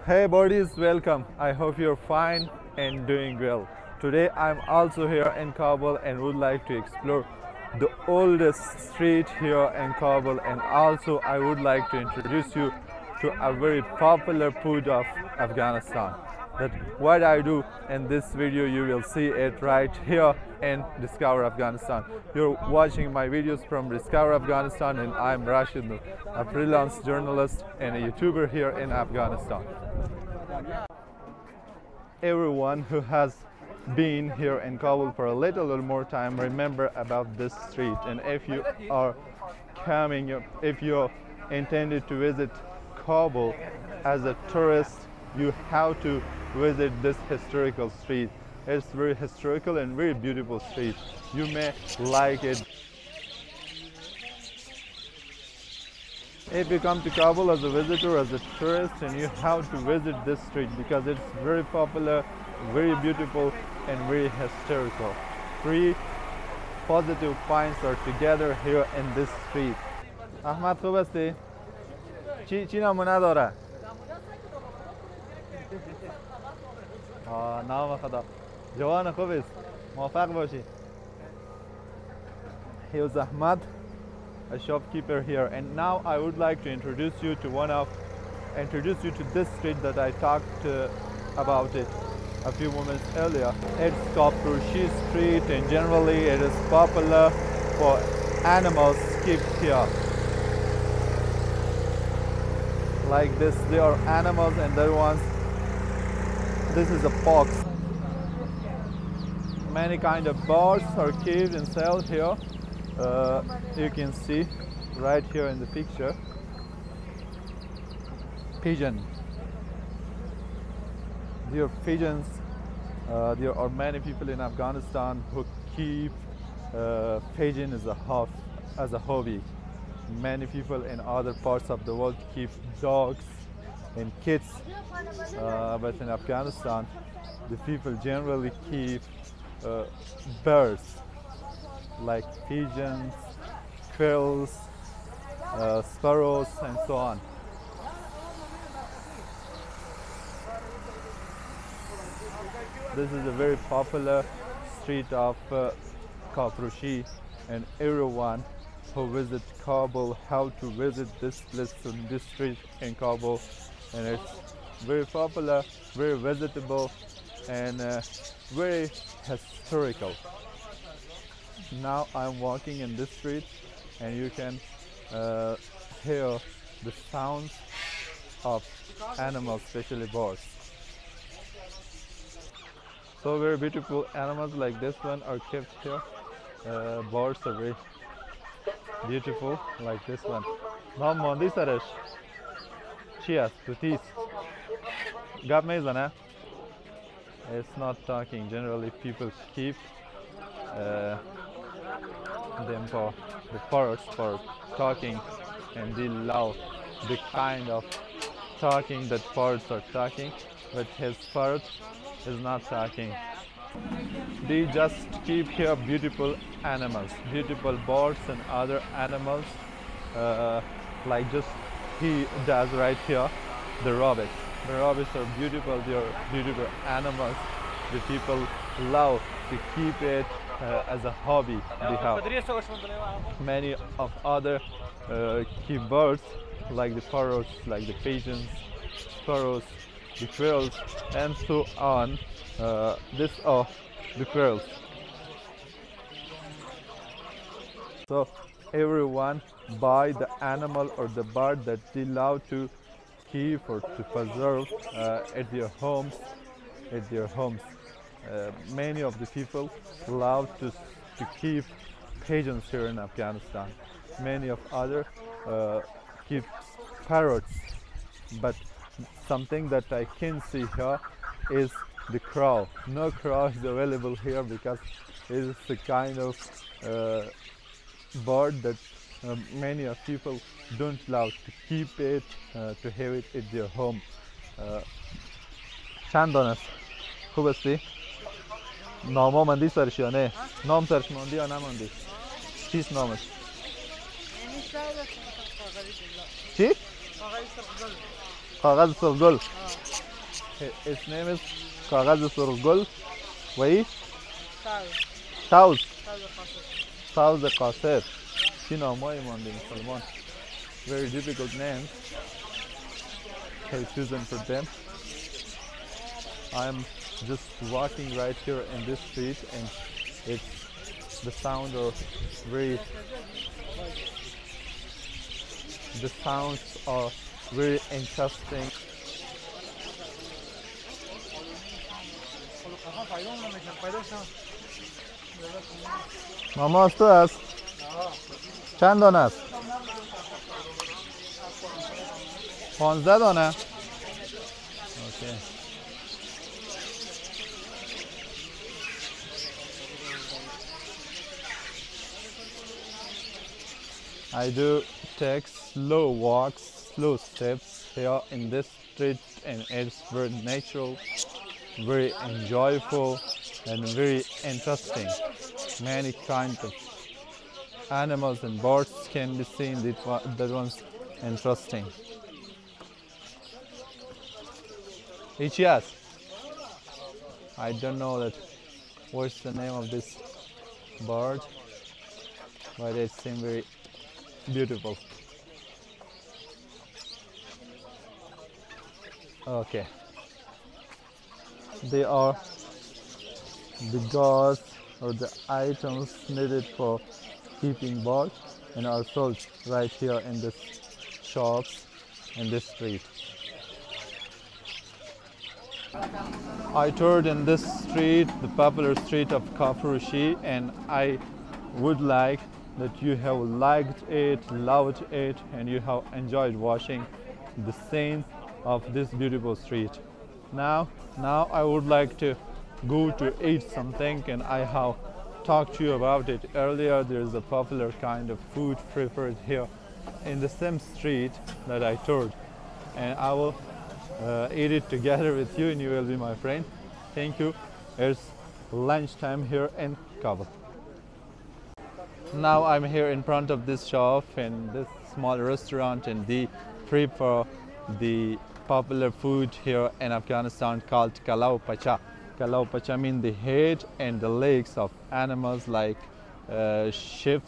Hey buddies, welcome. I hope you're fine and doing well. Today I'm also here in Kabul and would like to explore the oldest street here in Kabul, and also I would like to introduce you to a very popular food of Afghanistan. That what I do in this video, you will see it right here in Discover Afghanistan. You're watching my videos from Discover Afghanistan, and I'm Rashid Noor, a freelance journalist and a YouTuber here in Afghanistan. Everyone who has been here in Kabul for a little or more time remember about this street, and if you are coming, if you intended to visit Kabul as a tourist, you have to visit this historical street. It's very historical and very beautiful street. You may like it. If you come to Kabul as a visitor, as a tourist, and you have to visit this street because it's very popular, very beautiful, and very historical. Three positive points are together here in this street. Ahmad خوب هستی؟ چی نمونه داره؟ نام خدا جوان خوب است موفق باشی. Here's Ahmad, a shopkeeper here, and now I would like to introduce you to this street that I talked about it a few moments earlier. It's called Kurshi Street, and generally it is popular for animals kept here. Like this, they are animals, and there ones. This is a fox. Many kind of birds are kept and sold here. You can see right here in the picture. Pigeon. There are pigeons. There are many people in Afghanistan who keep pigeon as a hobby. Many people in other parts of the world keep dogs and kids, but in Afghanistan, the people generally keep birds like pigeons, quails, sparrows, and so on. This is a very popular street of Kurshi, and everyone who visits Kabul have to visit this place in this street in Kabul, and it's very popular, very visitable, and very historical. Now I'm walking in this street, and you can hear the sounds of animals, especially birds. So very beautiful animals like this one are kept here. Birds are very beautiful like this one. نام ماندی سرش چی است؟ توتیس گپ میزنه؟ It's not talking. Generally people keep them for the parrots for talking, and they love the kind of talking that parrots are talking, but his parrot is not talking. They just keep here beautiful animals, beautiful birds and other animals, like just he does right here, the rabbits. The rabbits are beautiful, they are beautiful animals. The people love to keep it as a hobby. They have many of other key birds like the parrots, like the pigeons, sparrows, the quails, and so on. These are the quails. So everyone buy the animal or the bird that they love to keep or to preserve at their homes. Many of the people love to keep pigeons here in Afghanistan. Many of other keep parrots, but something that I can see here is the crow. No crow is available here because it is a kind of bird that many of people don't love to keep it, to have it at their home. چند دانه است؟ خوب هستی؟ ناما ماندی سرش یا نه؟ نام سرش ماندی یا نماندی؟ چیست نامش؟ چی؟ Kagaz Surgul. Its name is Kagaz Surgul. Wai? Taus. Taus the Qasir. Salman. Very difficult name. I've chosen for them. I'm just walking right here in this street, and it's the sound of very. The sounds are very interesting. ماما تو است؟ چند دانه است؟ 15 دانه؟ اوکی. I do take slow walks, slow steps here in this street, and it's very natural, very enjoyable, and very interesting. Many kinds of animals and birds can be seen. That one's interesting. Ichias. I don't know that what's the name of this bird, but it seems very beautiful. Okay. They are the goods or the items needed for keeping birds and are sold right here in this shops in this street. I toured in this street, the popular street of Kafurushi, and I would like that you have liked it, loved it, and you have enjoyed watching the scenes of this beautiful street. Now I would like to go to eat something, and I have talked to you about it earlier. There is a popular kind of food prepared here in the same street that I toured, and I will eat it together with you, and you will be my friend. Thank you. It's lunchtime here in Kabul. Now I'm here in front of this shop and this small restaurant, and they prepare the popular food here in Afghanistan called Kala O Pacha. Kala O Pacha means the head and the legs of animals like sheep,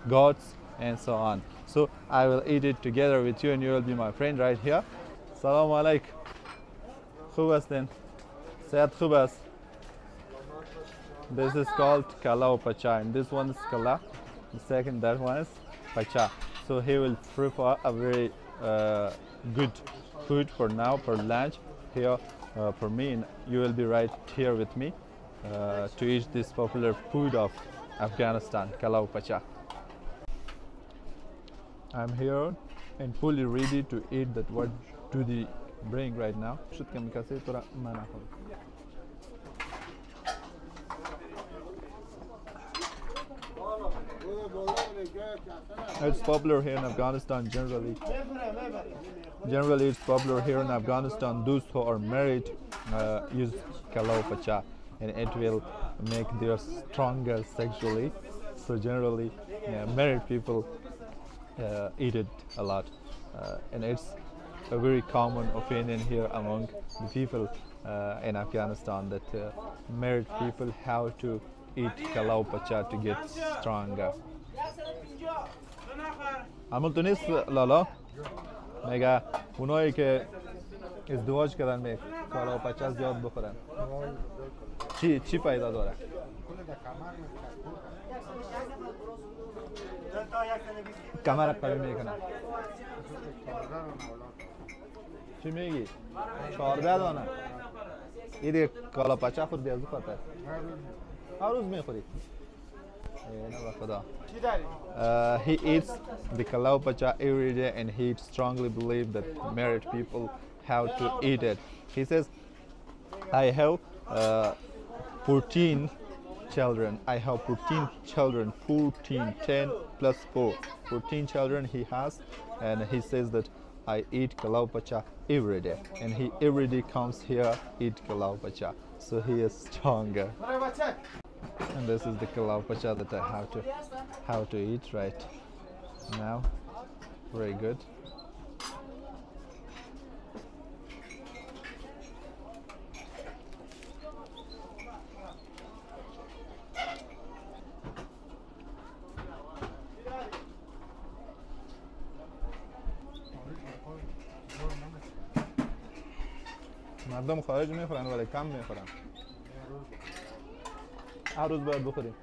goats, and so on. So I will eat it together with you, and you will be my friend right here. Salam alaikum. خوب هستین؟ صحت خوب است؟ This is called Kala O Pacha, and this one is Kala. The second, that one is Pacha. So he will prepare a very good food for now, for lunch here for me, and you will be right here with me to eat this popular food of Afghanistan, Kala O Pacha. I'm here and fully ready to eat that. What do they bring right now? It's popular here in Afghanistan generally. Generally, it's popular here in Afghanistan. Those who are married use Kala O Pacha, and it will make them stronger sexually. So generally, married people eat it a lot, and it's a very common opinion here among the people in Afghanistan that married people have to eat Kala O Pacha to get stronger. عمل تو نیست لالا میگه اونایی که ازدواج کردن می کالا و پچه زیاد بخورن چی فایده داره؟ کمر قوی میکنن. چی میگی؟ 14 دانه این دیگه کالا پچه خود بیازو خواهد هر روز میخوری؟ He eats the Kala O Pacha every day, and he strongly believes that married people have to eat it. He says, I have 14 children. I have 14 children, 14, 10 plus 4. 14 children he has, and he says that I eat Kala O Pacha every day, and he every day comes here eat Kala O Pacha, so he is stronger. And this is the Kala O Pacha that I have to eat right now. Very good. مردم خارج میخورن ولی کم میخورن. هر روز باید بخوریم.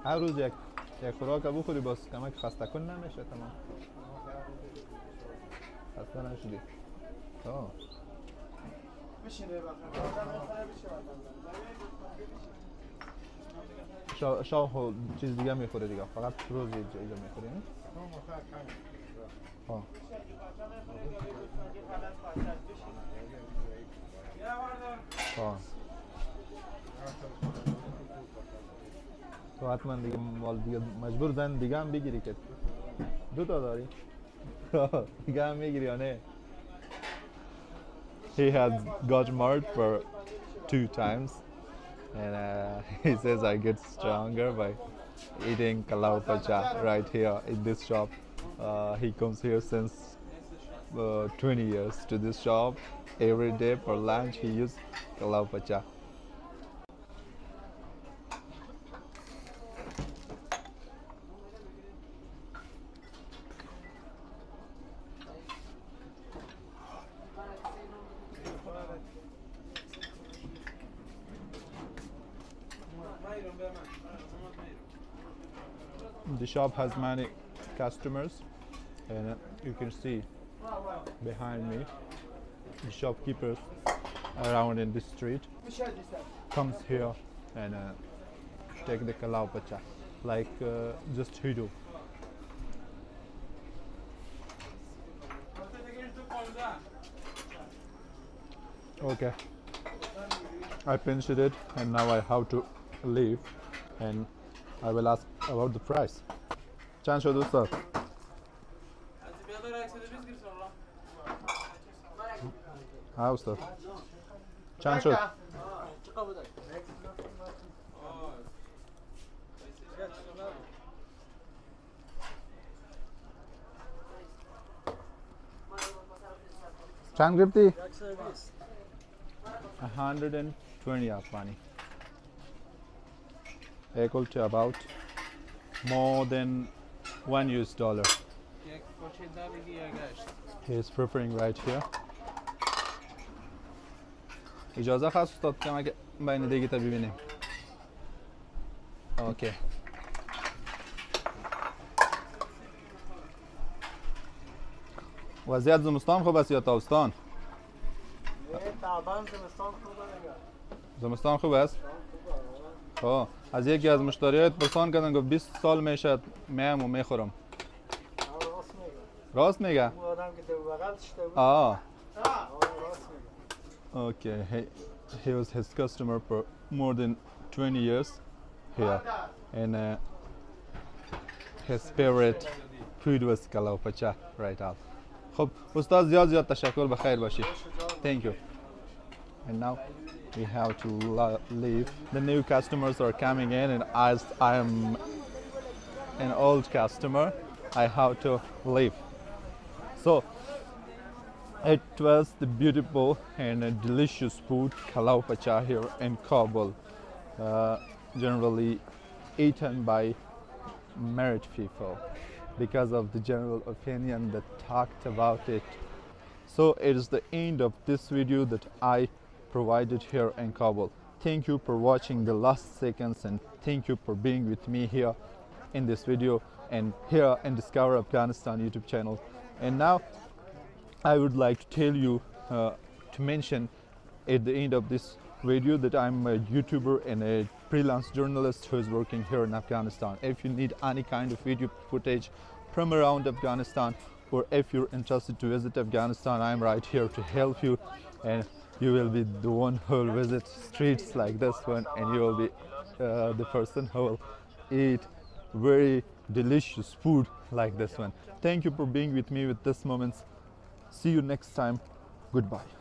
هر روز یک خوراک بخوری باز کمک خسته کن نمیشه تمام. خسته نشدی. شاه چیز دیگه میخوره دیگه، فقط روز اینجا میخوری نه؟ تو حتما دیگه مال دیگه مجبور زن دیگه هم بگیری که دو تا داری دیگه هم میگیری یا نه؟ He has got marred for 2 times and he says I get stronger by eating Kala O Pacha right here in this shop. He comes here since 20 years to this shop. Every day for lunch he uses Kala O Pacha. The shop has many customers and you can see behind me the shopkeepers around in this street comes here and take the Kala O Pacha like just he do. Okay, I finished it and now I have to leave and I will ask about the price. چند شد استاد؟ ها استاد چند شد؟ چند گرفتی؟ 120 Afghani, equal to about more than $1. He is preparing right here. اجازه خواست استاد که اگه بین دیگه تا ببینیم. اوکی. وضعیت زمستان خوب است یا تابستان؟ تعبان زمستان خوبه دیگه. زمستان خوب است؟ خب از یکی از مشتریات پرسان کردن گفت 20 سال میشه میام و میخورم. راست میگه؟ اون آدم که تو بغل شده بود. راست میگه. Okay, he was his customer for more than 20 years here and his favorite food was Kala O Pacha right out. خب استاد زیاد تشکر بخیر باشید. Thank you. And now we have to leave. The new customers are coming in and as I am an old customer, I have to leave. So it was the beautiful and delicious food Kala O Pacha here in Kabul, generally eaten by married people because of the general opinion that talked about it. So it is the end of this video that I provided here in Kabul. Thank you for watching the last seconds and thank you for being with me here in this video and here in Discover Afghanistan YouTube channel. And now I would like to tell you to mention at the end of this video that I'm a YouTuber and a freelance journalist who is working here in Afghanistan. If you need any kind of video footage from around Afghanistan or if you're interested to visit Afghanistan, I'm right here to help you and you will be the one who will visit streets like this one and you will be the person who will eat very delicious food like this one. Thank you for being with me with this moments. See you next time. Goodbye.